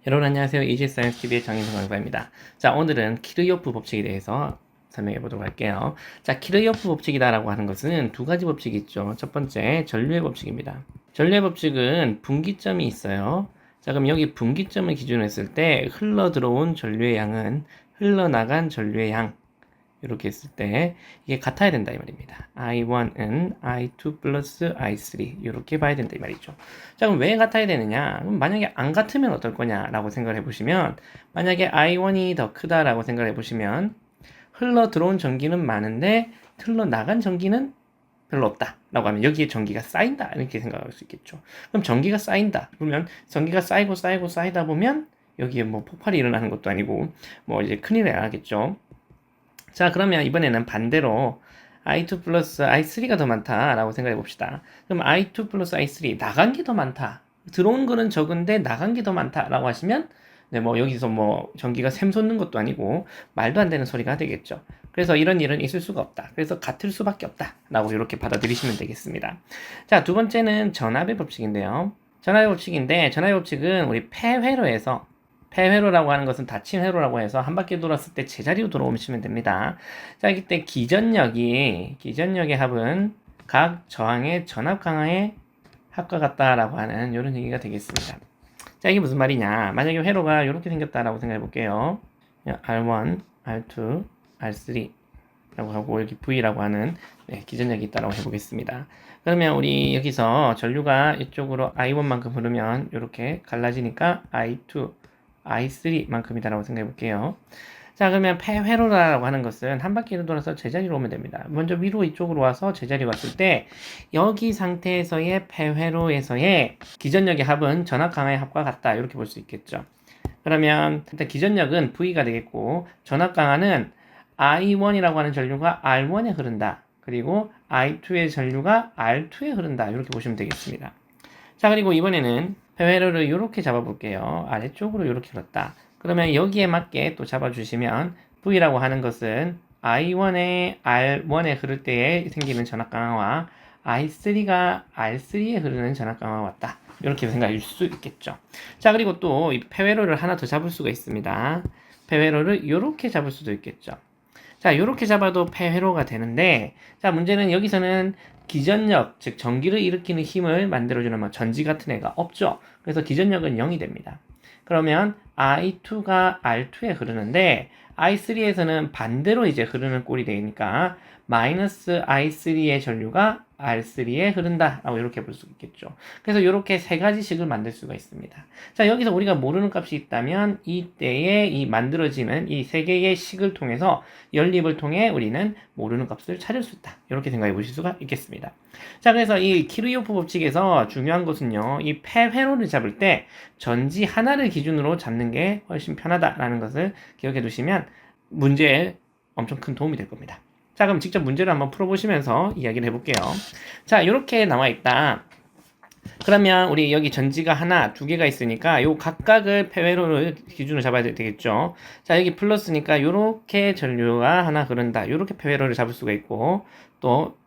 여러분 안녕하세요. 이지사이언스TV의 정인성 강사입니다. 자, 오늘은 키르요프 법칙에 대해서 설명해 보도록 할게요. 자, 키르요프 법칙이다라고 하는 것은 두 가지 법칙이 있죠. 첫 번째, 전류의 법칙입니다. 전류의 법칙은 분기점이 있어요. 자, 그럼 여기 분기점을 기준으로 했을 때 흘러 들어온 전류의 양은 흘러나간 전류의 양, 이렇게 했을 때 이게 같아야 된다 이 말입니다. I1은 I2 플러스 I3 이렇게 봐야 된다 이 말이죠. 자, 그럼 왜 같아야 되느냐? 그럼 만약에 안 같으면 어떨 거냐라고 생각을 해보시면, 만약에 I1이 더 크다라고 생각을 해보시면 흘러 들어온 전기는 많은데 흘러나간 전기는 별로 없다 라고 하면 여기에 전기가 쌓인다 이렇게 생각할 수 있겠죠. 그럼 전기가 쌓인다 그러면 전기가 쌓이다 보면 여기에 뭐 폭발이 일어나는 것도 아니고 뭐 이제 큰일이 나겠죠. 자, 그러면 이번에는 반대로 I2 플러스 I3가 더 많다라고 생각해 봅시다. 그럼 I2 플러스 I3 나간 게 더 많다. 들어온 거는 적은데 나간 게 더 많다라고 하시면, 네, 뭐 여기서 뭐 전기가 샘솟는 것도 아니고 말도 안 되는 소리가 되겠죠. 그래서 이런 일은 있을 수가 없다. 그래서 같을 수밖에 없다라고 이렇게 받아들이시면 되겠습니다. 자, 두 번째는 전압의 법칙인데요. 전압의 법칙은 우리 폐회로라고 하는 것은 닫힌 회로라고 해서 한 바퀴 돌았을 때 제자리로 돌아오시면 됩니다. 자, 이때 기전력의 합은 각 저항의 전압 강하의 합과 같다라고 하는 이런 얘기가 되겠습니다. 자, 이게 무슨 말이냐? 만약에 회로가 이렇게 생겼다라고 생각해 볼게요. R1, R2, R3 라고 하고 여기 V라고 하는 기전력이 있다라고 해보겠습니다. 그러면 우리 여기서 전류가 이쪽으로 I1만큼 흐르면 이렇게 갈라지니까 I2, I3만큼이다라고 생각해 볼게요. 자, 그러면 폐회로라고 하는 것은 한 바퀴를 돌아서 제자리로 오면 됩니다. 먼저 위로 이쪽으로 와서 제자리 왔을 때 여기 상태에서의 폐회로에서의 기전력의 합은 전압 강하의 합과 같다 이렇게 볼 수 있겠죠. 그러면 일단 기전력은 V가 되겠고 전압 강하는 I1이라고 하는 전류가 R1에 흐른다. 그리고 I2의 전류가 R2에 흐른다. 이렇게 보시면 되겠습니다. 자, 그리고 이번에는 회로를 이렇게 잡아볼게요. 아래쪽으로 이렇게 흘렀다. 그러면 여기에 맞게 또 잡아주시면 V라고 하는 것은 I1에 R1에 흐를 때에 생기는 전압 강화와 I3가 R3에 흐르는 전압 강화가 왔다. 이렇게 생각할 수 있겠죠. 자, 그리고 또 이 폐회로를 하나 더 잡을 수가 있습니다. 폐회로를 이렇게 잡을 수도 있겠죠. 자, 이렇게 잡아도 폐회로가 되는데, 자, 문제는 여기서는 기전력, 즉 전기를 일으키는 힘을 만들어주는 뭐 전지 같은 애가 없죠. 그래서 기전력은 0이 됩니다. 그러면 I2가 R2에 흐르는데 I3에서는 반대로 이제 흐르는 꼴이 되니까 마이너스 I3의 전류가 R3에 흐른다 라고 이렇게 볼 수 있겠죠. 그래서 이렇게 세 가지식을 만들 수가 있습니다. 자, 여기서 우리가 모르는 값이 있다면 이때에 이 만들어지는 이 세 개의 식을 통해서 연립을 통해 우리는 모르는 값을 찾을 수 있다. 이렇게 생각해 보실 수가 있겠습니다. 자, 그래서 이 키르요프 법칙에서 중요한 것은요, 이 폐회로를 잡을 때 전지 하나를 기준으로 잡는 게 훨씬 편하다라는 것을 기억해 두시면 문제에 엄청 큰 도움이 될 겁니다. 자, 그럼 직접 문제를 한번 풀어보시면서 이야기를 해볼게요. 자, 이렇게 나와 있다. 그러면 우리 여기 전지가 하나, 두 개가 있으니까 요 각각을 폐회로를 기준으로 잡아야 되겠죠. 자, 여기 플러스니까 요렇게 전류가 하나 흐른다. 요렇게 폐회로를 잡을 수가 있고, 또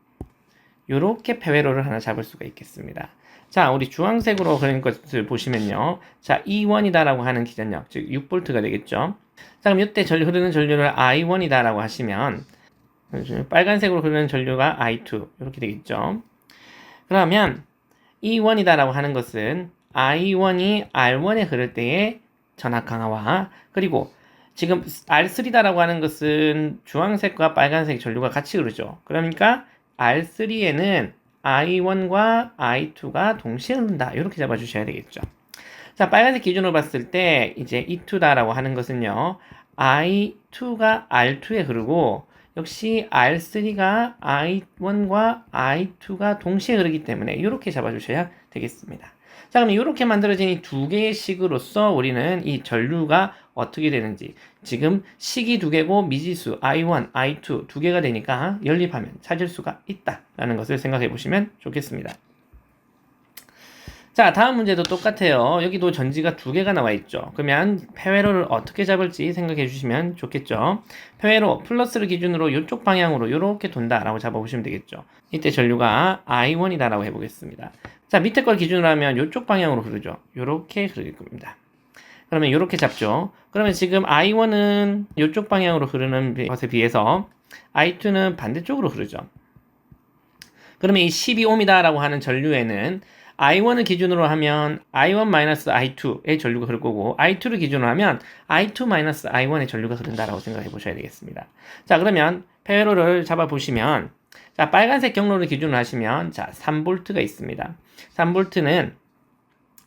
요렇게 폐회로를 하나 잡을 수가 있겠습니다. 자, 우리 주황색으로 그린 것을 보시면요. 자, E1이다라고 하는 기전력, 즉 6V가 되겠죠. 자, 그럼 이때 흐르는 전류를 I1이다라고 하시면 빨간색으로 흐르는 전류가 I2 이렇게 되겠죠. 그러면 E1이다라고 하는 것은 I1이 R1에 흐를 때의 전압 강화와, 그리고 지금 R3다라고 하는 것은 주황색과 빨간색 전류가 같이 흐르죠. 그러니까 R3에는 I1과 I2가 동시에 흐른다. 이렇게 잡아주셔야 되겠죠. 자, 빨간색 기준으로 봤을 때 이제 E2다라고 하는 것은요, I2가 R2에 흐르고 역시 R3가 I1과 I2가 동시에 흐르기 때문에 이렇게 잡아주셔야 되겠습니다. 자, 그럼 이렇게 만들어진 이 두 개의 식으로서 우리는 이 전류가 어떻게 되는지, 지금 식이 두 개고 미지수 I1, I2 두 개가 되니까 연립하면 찾을 수가 있다라는 것을 생각해 보시면 좋겠습니다. 자, 다음 문제도 똑같아요. 여기도 전지가 두 개가 나와 있죠. 그러면 폐회로를 어떻게 잡을지 생각해 주시면 좋겠죠. 폐회로 플러스를 기준으로 이쪽 방향으로 이렇게 돈다라고 잡아보시면 되겠죠. 이때 전류가 I1이다라고 해보겠습니다. 자, 밑에 걸 기준으로 하면 이쪽 방향으로 흐르죠. 이렇게 흐를 겁니다. 그러면 이렇게 잡죠. 그러면 지금 I1은 이쪽 방향으로 흐르는 것에 비해서 I2는 반대쪽으로 흐르죠. 그러면 이 12ohm이다라고 하는 전류에는 I1을 기준으로 하면 I1-I2의 전류가 흐를 거고 I2를 기준으로 하면 I2-I1의 전류가 흐른다라고 생각해 보셔야 되겠습니다. 자, 그러면 회로를 잡아 보시면 자, 빨간색 경로를 기준으로 하시면 자, 3V가 있습니다. 3V는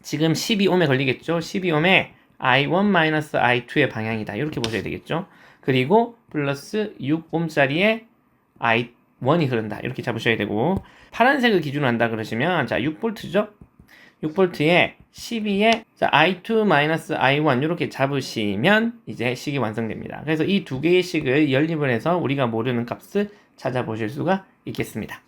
지금 12ohm에 걸리겠죠. 12ohm에 I1-I2의 방향이다. 이렇게 보셔야 되겠죠. 그리고 플러스 6ohm짜리의 I1이 흐른다. 이렇게 잡으셔야 되고 파란색을 기준으로 한다 그러시면 자 6V죠. 6V에 12에 I2-I1 이렇게 잡으시면 이제 식이 완성됩니다. 그래서 이 두 개의 식을 연립을 해서 우리가 모르는 값을 찾아보실 수가 있겠습니다.